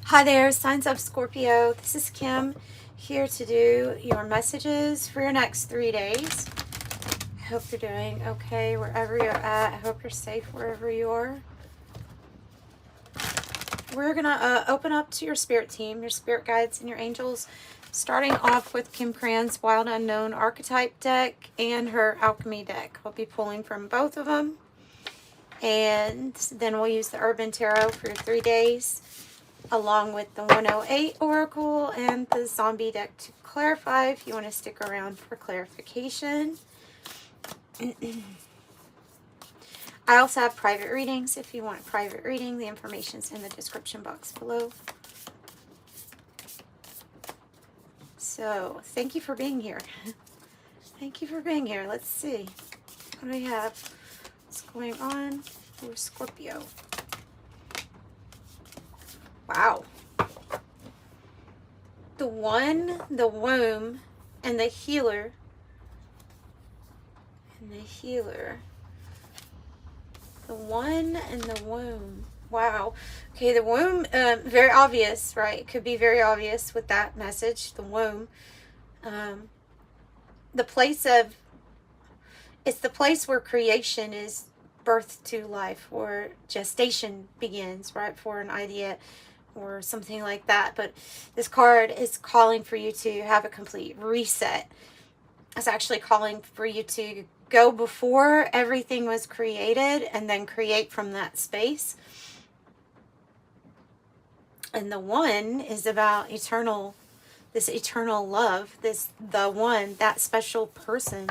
Hi there, signs of Scorpio. This is Kim here to do your messages for your next 3 days. I hope you're doing okay wherever you're at. I hope you're safe wherever you are. We're going to open up to your spirit team, your spirit guides, and your angels, starting off with Kim Krans Wild Unknown archetype deck and her alchemy deck. I'll be pulling from both of them. And then we'll use the Urban Tarot for 3 days, along with the 108 Oracle and the Zombie deck to clarify if you want to stick around for clarification. I also have private readings. If you want a private reading, the information's in the description box below. So, thank you for being here. Thank you for being here. Let's see. What do we have? What's going on for Scorpio? Wow. The one, the womb, and the healer. The one and the womb. Wow. Okay, the womb, very obvious, right? It could be very obvious with that message, the womb. The place of, it's the place where creation is birthed to life, where gestation begins, right? For an idea or something like that. But this card is calling for you to have a complete reset. It's actually calling for you to go before everything was created and then create from that space. And the one is about eternal, this eternal love, the one, that special person.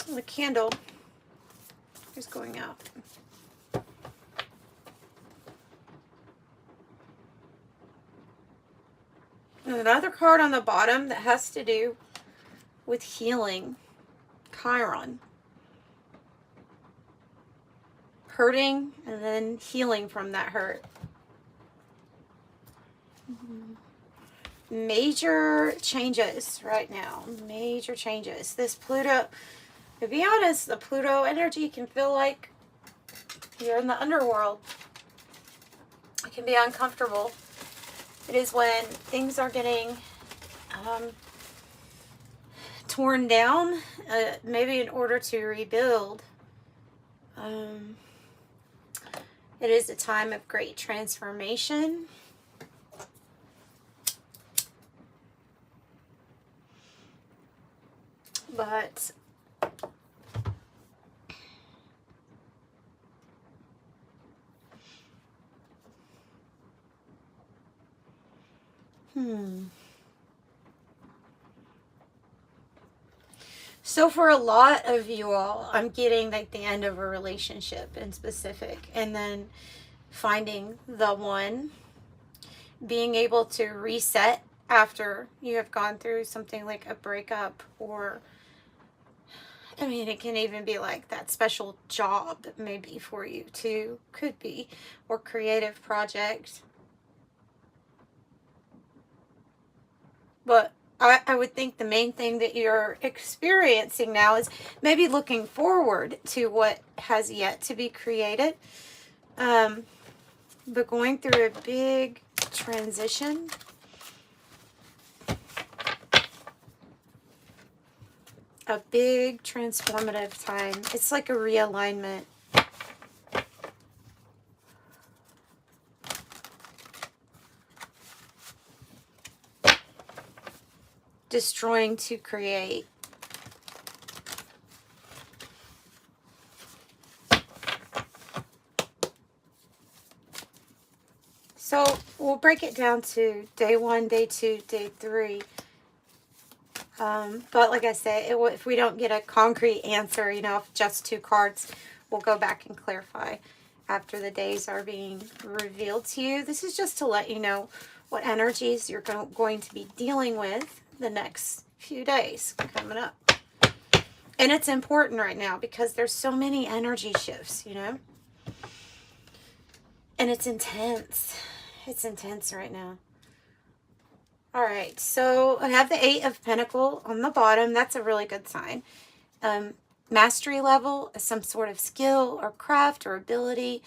The candle is going out. Another card on the bottom that has to do with healing. Chiron. Hurting and then healing from that hurt. Major changes right now. Major changes. This Pluto, to be honest, the Pluto energy can feel like you're in the underworld. It can be uncomfortable. It is when things are getting torn down, maybe in order to rebuild. It is a time of great transformation. But so for a lot of you all, I'm getting like the end of a relationship in specific, and then finding the one, being able to reset after you have gone through something like a breakup, or I mean, it can even be like that special job maybe for you too, could be, or creative project. But I would think the main thing that you're experiencing now is maybe looking forward to what has yet to be created. But going through a big transition. A big transformative time. It's like a realignment. Destroying to create. So we'll break it down to day 1, day 2, day 3. But like I say, if we don't get a concrete answer, you know, if just 2 cards, we'll go back and clarify after the days are being revealed to you. This is just to let you know what energies you're going to be dealing with the next few days coming up. And it's important right now because there's so many energy shifts, you know? And it's intense. It's intense right now. All right, so I have the 8 of Pentacles on the bottom. That's a really good sign. Mastery level, some sort of skill or craft or ability.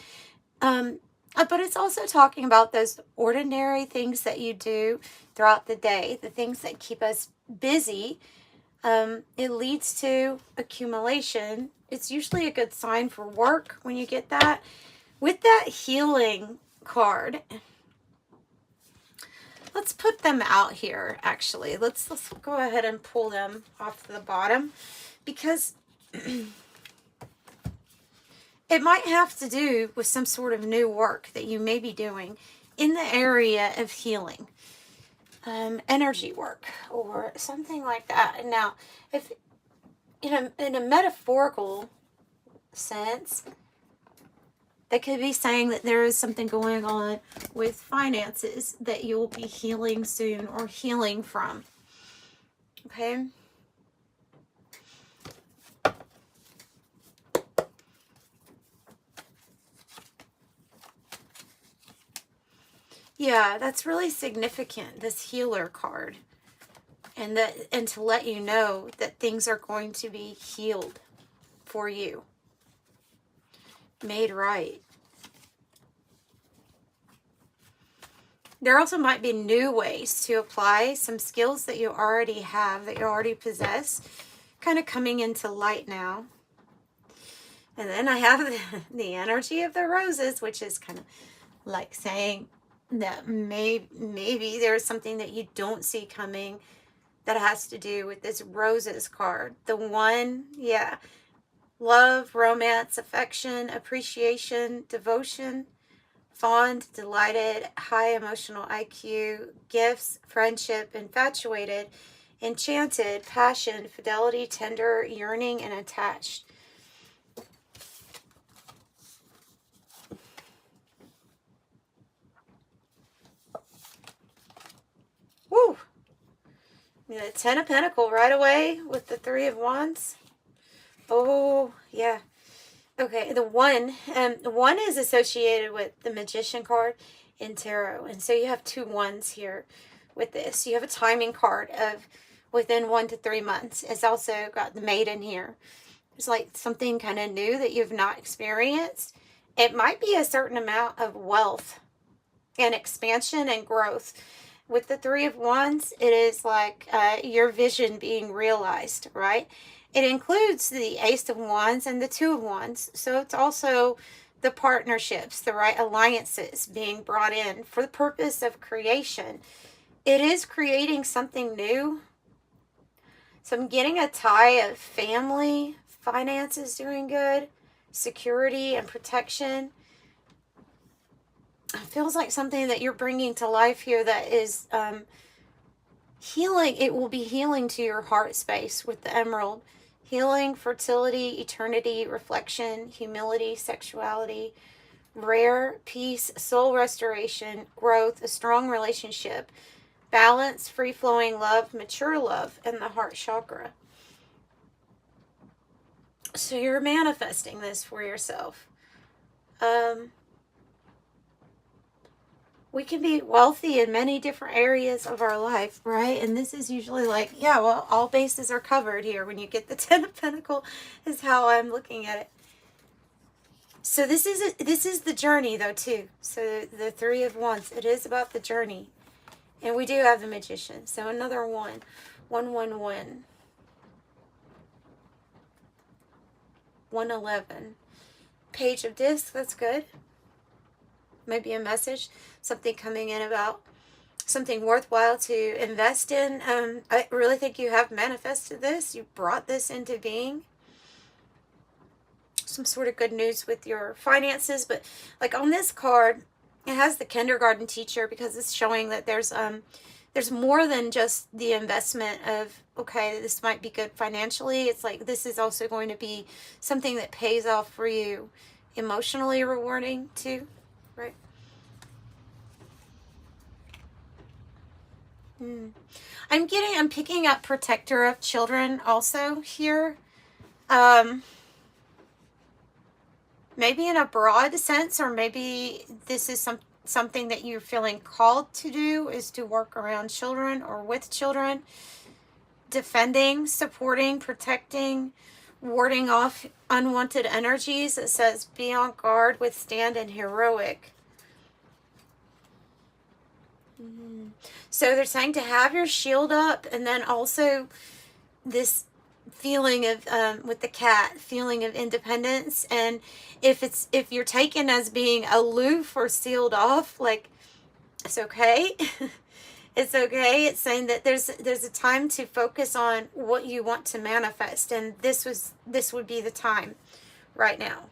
But it's also talking about those ordinary things that you do throughout the day, the things that keep us busy. It leads to accumulation. It's usually a good sign for work when you get that. With that healing card, let's put them out here, actually. Let's go ahead and pull them off the bottom, because it might have to do with some sort of new work that you may be doing in the area of healing, energy work, or something like that. Now, if in a metaphorical sense, that could be saying that there is something going on with finances that you'll be healing soon or healing from. Okay? Yeah, that's really significant, this healer card. And to let you know that things are going to be healed for you. Made right. There also might be new ways to apply some skills that you already have, that you already possess, kind of coming into light now. And then I have the energy of the roses, which is kind of like saying that maybe there's something that you don't see coming that has to do with this roses card. The one, yeah. Love, romance, affection, appreciation, devotion, fond, delighted, high emotional IQ, gifts, friendship, infatuated, enchanted, passion, fidelity, tender, yearning, and attached. Woo! The 10 of Pentacles right away with the 3 of Wands. Oh, yeah. Okay, the one is associated with the Magician card in Tarot. And so you have 2 ones here with this. You have a timing card of within 1 to 3 months. It's also got the Maiden here. It's like something kind of new that you've not experienced. It might be a certain amount of wealth and expansion and growth. With the 3 of Wands, it is like your vision being realized, right? It includes the Ace of Wands and the 2 of Wands. So it's also the partnerships, the right alliances being brought in for the purpose of creation. It is creating something new. So I'm getting a tie of family, finances doing good, security and protection. It feels like something that you're bringing to life here that is healing. It will be healing to your heart space with the emerald. Healing, fertility, eternity, reflection, humility, sexuality, rare, peace, soul restoration, growth, a strong relationship, balance, free-flowing love, mature love, and the heart chakra. So you're manifesting this for yourself. We can be wealthy in many different areas of our life, right? And this is usually like, yeah, well, all bases are covered here. When you get the 10 of Pentacles is how I'm looking at it. So this is the journey, though, too. So the 3 of Wands, it is about the journey. And we do have the Magician. So another 1. 111. 111. Page of Discs, that's good. Maybe a message, something coming in about something worthwhile to invest in. I really think you have manifested this. You brought this into being. Some sort of good news with your finances. But like on this card, it has the kindergarten teacher, because it's showing that there's more than just the investment of, okay, this might be good financially. It's like this is also going to be something that pays off for you, emotionally rewarding too. Right. I'm picking up protector of children also here. Maybe in a broad sense, or maybe this is something that you're feeling called to do, is to work around children or with children. Defending, supporting, protecting, warding off unwanted energies. It says be on guard, withstand, and heroic. So they're saying to have your shield up, and then also this feeling of with the cat, feeling of independence. And if you're taken as being aloof or sealed off, like, it's okay. It's okay. It's saying that there's a time to focus on what you want to manifest, and this would be the time right now.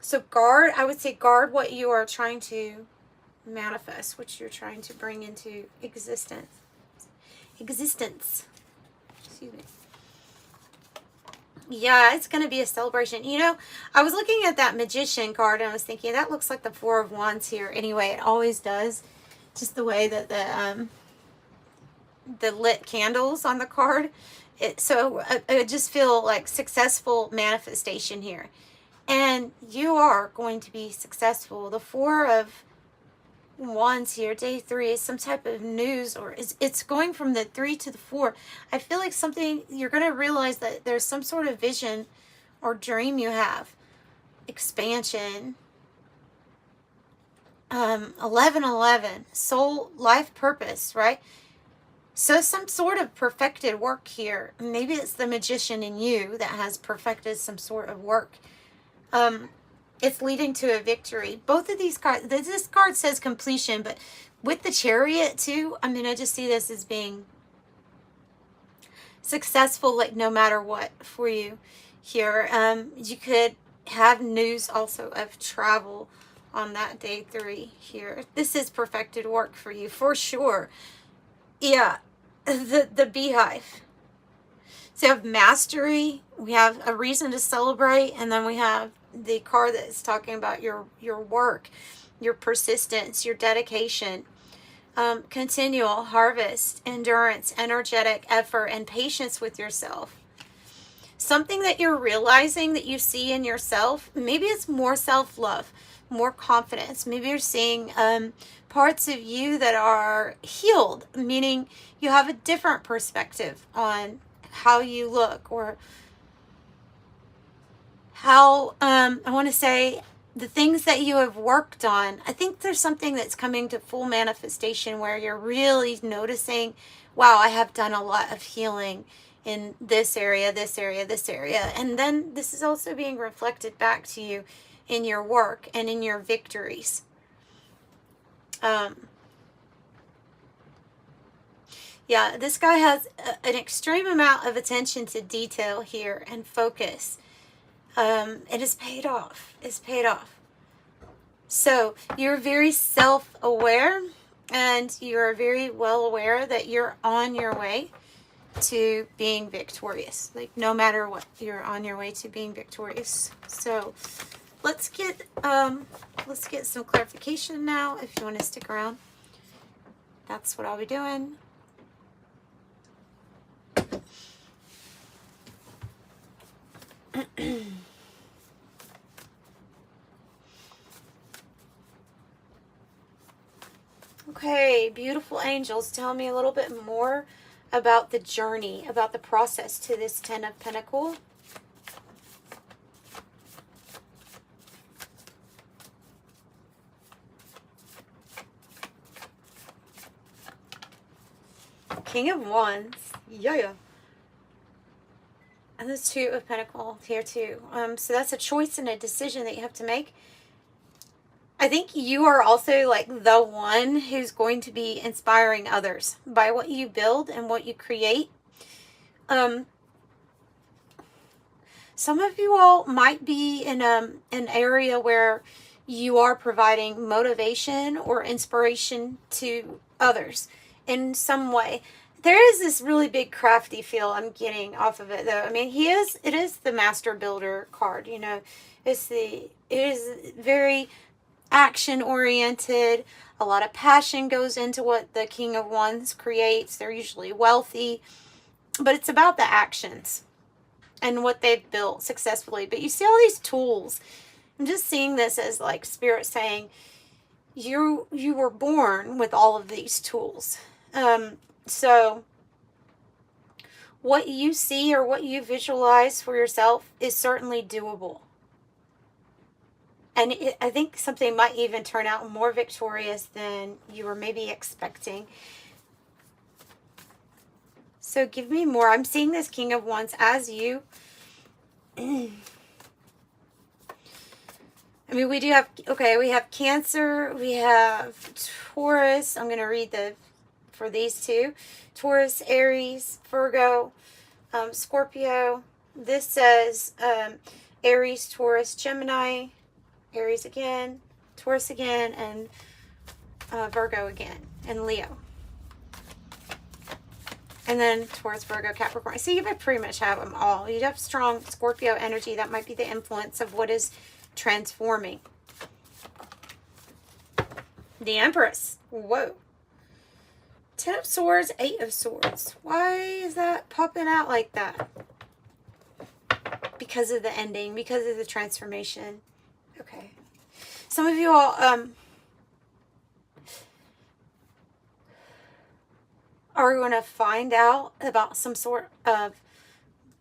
So guard, I would say guard what you are trying to manifest, which you're trying to bring into existence. Excuse me. Yeah, it's going to be a celebration. You know, I was looking at that magician card and I was thinking that looks like the Four of Wands here. Anyway, it always does. Just the way that the lit candles on the card. So I just feel like successful manifestation here. And you are going to be successful. The Four of Wands here, day 3, is some type of news, or it's going from the 3 to the 4. I feel like something, you're going to realize that there's some sort of vision or dream you have. Expansion. 1111, soul, life purpose, right? So some sort of perfected work here. Maybe it's the magician in you that has perfected some sort of work. It's leading to a victory. Both of these cards, this card says completion, but with the Chariot too, I mean, I just see this as being successful, like no matter what for you here. You could have news also of travel on that day 3 here. This is perfected work for you for sure. Yeah, the beehive. So you have mastery, we have a reason to celebrate, and then we have the card that's talking about your work, your persistence, your dedication, continual harvest, endurance, energetic effort, and patience with yourself. Something that you're realizing that you see in yourself, maybe it's more self-love, more confidence. Maybe you're seeing parts of you that are healed, meaning you have a different perspective on how you look, or how, I want to say, the things that you have worked on. I think there's something that's coming to full manifestation where you're really noticing, wow, I have done a lot of healing in this area, this area, this area. And then this is also being reflected back to you in your work and in your victories. Yeah, this guy has an extreme amount of attention to detail here and focus. It is paid off. It's paid off. So you're very self-aware, and you're very well aware that you're on your way to being victorious. Like, no matter what, you're on your way to being victorious. So let's get some clarification now. If you want to stick around, that's what I'll be doing. Okay, beautiful angels, tell me a little bit more about the journey, about the process to this 10 of Pentacles. King of Wands. Yeah. And the 2 of Pentacles here too. So that's a choice and a decision that you have to make. I think you are also like the one who's going to be inspiring others by what you build and what you create. Some of you all might be in an area where you are providing motivation or inspiration to others in some way. There is this really big crafty feel I'm getting off of it, though. I mean, it is the master builder card, you know. It is very action oriented. A lot of passion goes into what the King of Wands creates. They're usually wealthy, but it's about the actions and what they've built successfully. But you see all these tools. I'm just seeing this as like Spirit saying, you were born with all of these tools. So what you see or what you visualize for yourself is certainly doable. And I think something might even turn out more victorious than you were maybe expecting. So give me more. I'm seeing this King of Wands as you. I mean, we do have, okay, we have Cancer, we have Taurus. I'm going to read for these two. Taurus, Aries, Virgo, Scorpio. This says Aries, Taurus, Gemini, Aries again, Taurus again, and Virgo again, and Leo. And then Taurus, Virgo, Capricorn. So you pretty much have them all. You have strong Scorpio energy. That might be the influence of what is transforming. The Empress. Whoa. 10 of Swords, 8 of Swords. Why is that popping out like that? Because of the ending, because of the transformation. Okay. Some of you all are going to find out about some sort of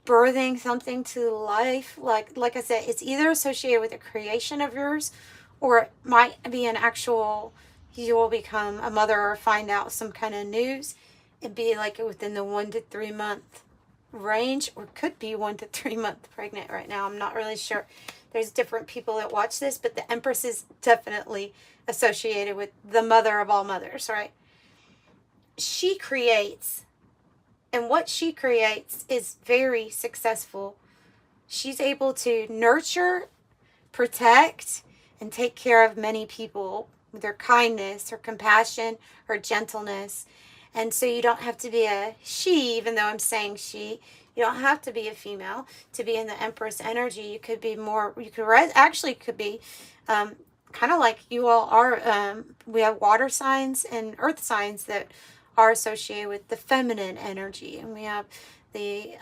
birthing something to life. Like I said, it's either associated with a creation of yours, or it might be an actual, you will become a mother or find out some kind of news. It'd be like within the 1 to 3 month range, or could be 1 to 3 month pregnant right now. I'm not really sure. There's different people that watch this, but the Empress is definitely associated with the mother of all mothers, right? She creates, and what she creates is very successful. She's able to nurture, protect, and take care of many people with her kindness, her compassion, her gentleness. And so you don't have to be a she, even though I'm saying she. You don't have to be a female to be in the Empress energy. You could be more, you could actually could be kind of like you all are. We have water signs and earth signs that are associated with the feminine energy. And we have the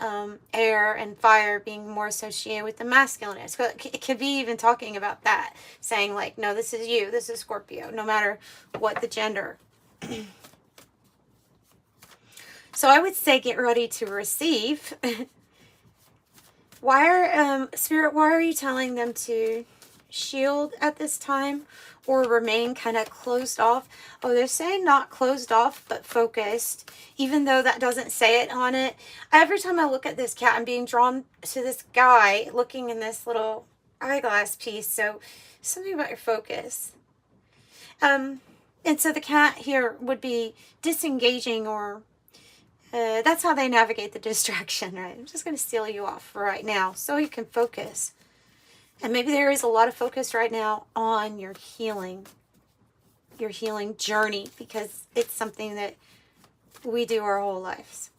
air and fire being more associated with the masculine. So it could be even talking about that, saying like, no, this is you, this is Scorpio, no matter what the gender. So I would say get ready to receive. Spirit, why are you telling them to shield at this time or remain kind of closed off? Oh, they're saying not closed off, but focused, even though that doesn't say it on it. Every time I look at this cat, I'm being drawn to this guy looking in this little eyeglass piece. So something about your focus. And so the cat here would be disengaging, or that's how they navigate the distraction, right? I'm just going to steal you off for right now so you can focus. And maybe there is a lot of focus right now on your healing journey, because it's something that we do our whole lives.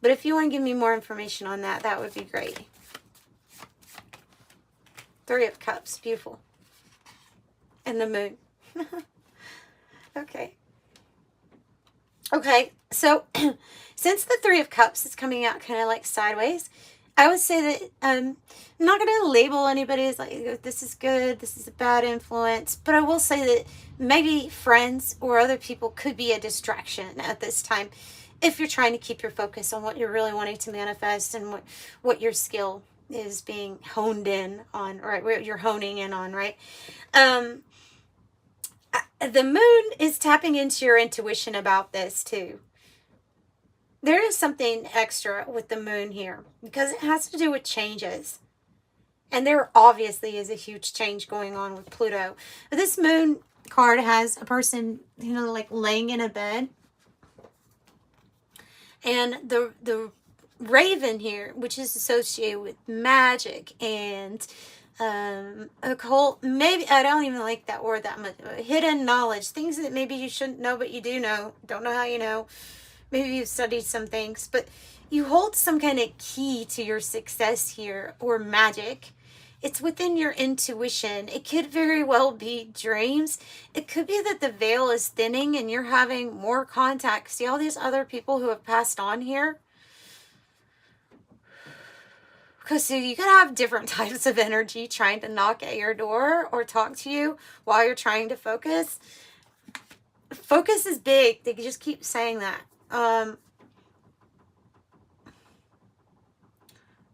But if you want to give me more information on that, that would be great. 3 of Cups, beautiful. And the moon. Okay. Okay, so since the 3 of Cups is coming out kind of like sideways, I would say that I'm not going to label anybody as like, this is good, this is a bad influence. But I will say that maybe friends or other people could be a distraction at this time if you're trying to keep your focus on what you're really wanting to manifest and what your skill is being honed in on, right? What you're honing in on, right? The moon is tapping into your intuition about this too. There is something extra with the moon here because it has to do with changes. And there obviously is a huge change going on with Pluto. But this moon card has a person, like laying in a bed. And the raven here, which is associated with magic and occult, maybe, I don't even like that word that much, hidden knowledge, things that maybe you shouldn't know, but you do know, don't know how you know, maybe you've studied some things, but you hold some kind of key to your success here, or magic, It's within your intuition. It could very well be dreams. It could be that the veil is thinning and you're having more contact. See all these other people who have passed on here? Because so you could have different types of energy trying to knock at your door or talk to you while you're trying to focus. Focus is big. They just keep saying that.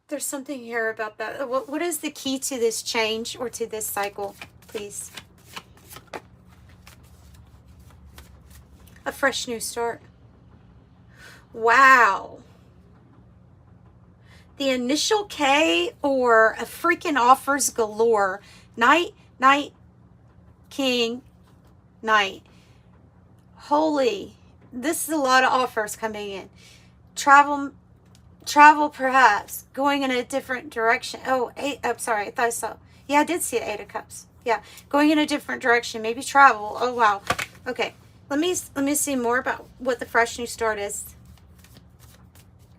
There's something here about that. What is the key to this change or to this cycle, please? A fresh new start. Wow. The initial K or a freaking offers galore. Knight, Knight, King, Knight. Holy. This is a lot of offers coming in. Travel perhaps, going in a different direction. Oh, sorry, I thought I saw. Yeah, I did see the 8 of Cups. Yeah, going in a different direction, maybe travel. Oh, wow. Okay, let me see more about what the fresh new start is.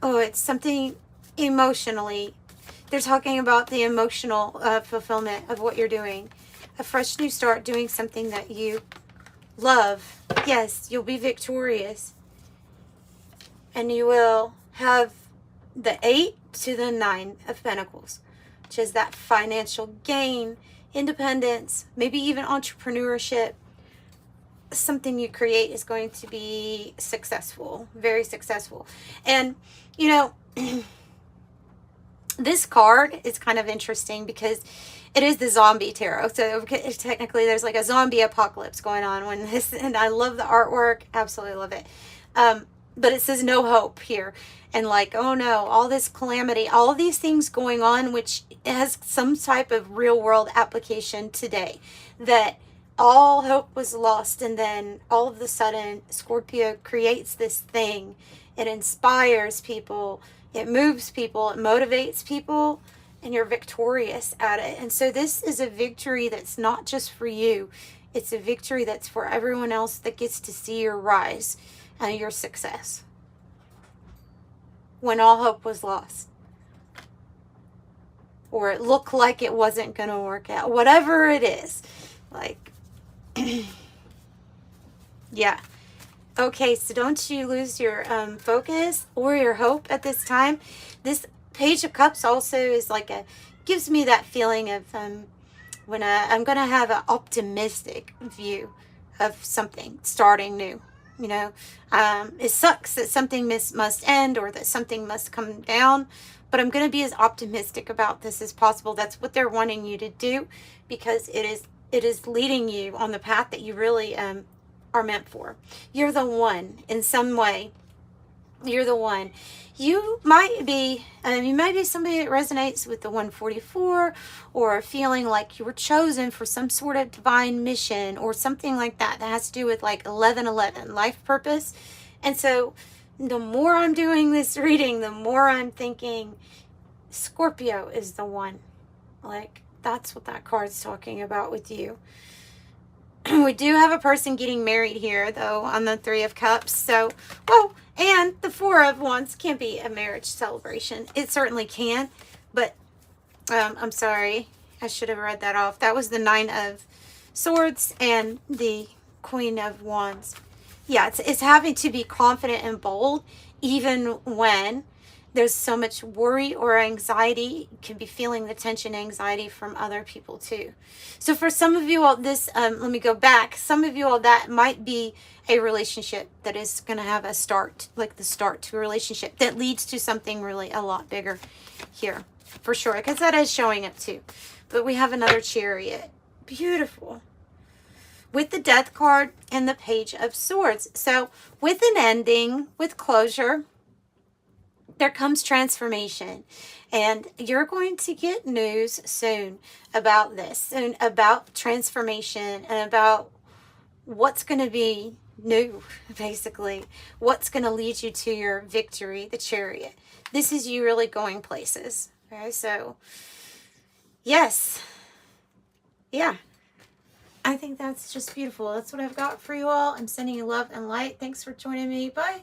Oh, it's something emotionally. They're talking about the emotional fulfillment of what you're doing. A fresh new start, doing something that you love. Yes, you'll be victorious. And you will have the 8 to the 9 of Pentacles, which is that financial gain, independence, maybe even entrepreneurship. Something you create is going to be successful, very successful. And, you know, this card is kind of interesting because it is the zombie tarot. So technically there's like a zombie apocalypse going on when this, and I love the artwork. Absolutely love it. But it says no hope here. And like, oh no, all this calamity, all of these things going on, which has some type of real world application today, that all hope was lost. And then all of a sudden, Scorpio creates this thing. It inspires people. It moves people. It motivates people. And you're victorious at it. And so this is a victory that's not just for you. It's a victory that's for everyone else that gets to see your rise and your success. When all hope was lost. Or it looked like it wasn't going to work out. Whatever it is. Like, yeah. Okay, so don't you lose your focus or your hope at this time. This Page of Cups also is like gives me that feeling of when I'm going to have an optimistic view of something starting new. You know, it sucks that something must end or that something must come down, but I'm going to be as optimistic about this as possible. That's what they're wanting you to do, because it is leading you on the path that you really are meant for. You're the one in some way. You're the one. You might be somebody that resonates with the 144, or feeling like you were chosen for some sort of divine mission or something like that has to do with like 1111, life purpose. And so the more I'm doing this reading, the more I'm thinking Scorpio is the one. Like, that's what that card's talking about with you. We do have a person getting married here, though, on the 3 of Cups. So, well, and the 4 of Wands can be a marriage celebration. It certainly can. But, I'm sorry. I should have read that off. That was the 9 of Swords and the Queen of Wands. Yeah, it's having to be confident and bold, even when there's so much worry or anxiety. You can be feeling the tension, anxiety from other people too. So for some of you all, this, let me go back. Some of you all, that might be a relationship that is going to have a start, like the start to a relationship that leads to something really a lot bigger here, for sure. Because that is showing up too. But we have another Chariot. Beautiful. With the Death card and the Page of Swords. So with an ending, with closure, there comes transformation, and you're going to get news soon about this, soon about transformation and about what's going to be new, basically, what's going to lead you to your victory, the Chariot. This is you really going places. Okay, so yes, yeah, I think that's just beautiful. That's what I've got for you all. I'm sending you love and light. Thanks for joining me. Bye.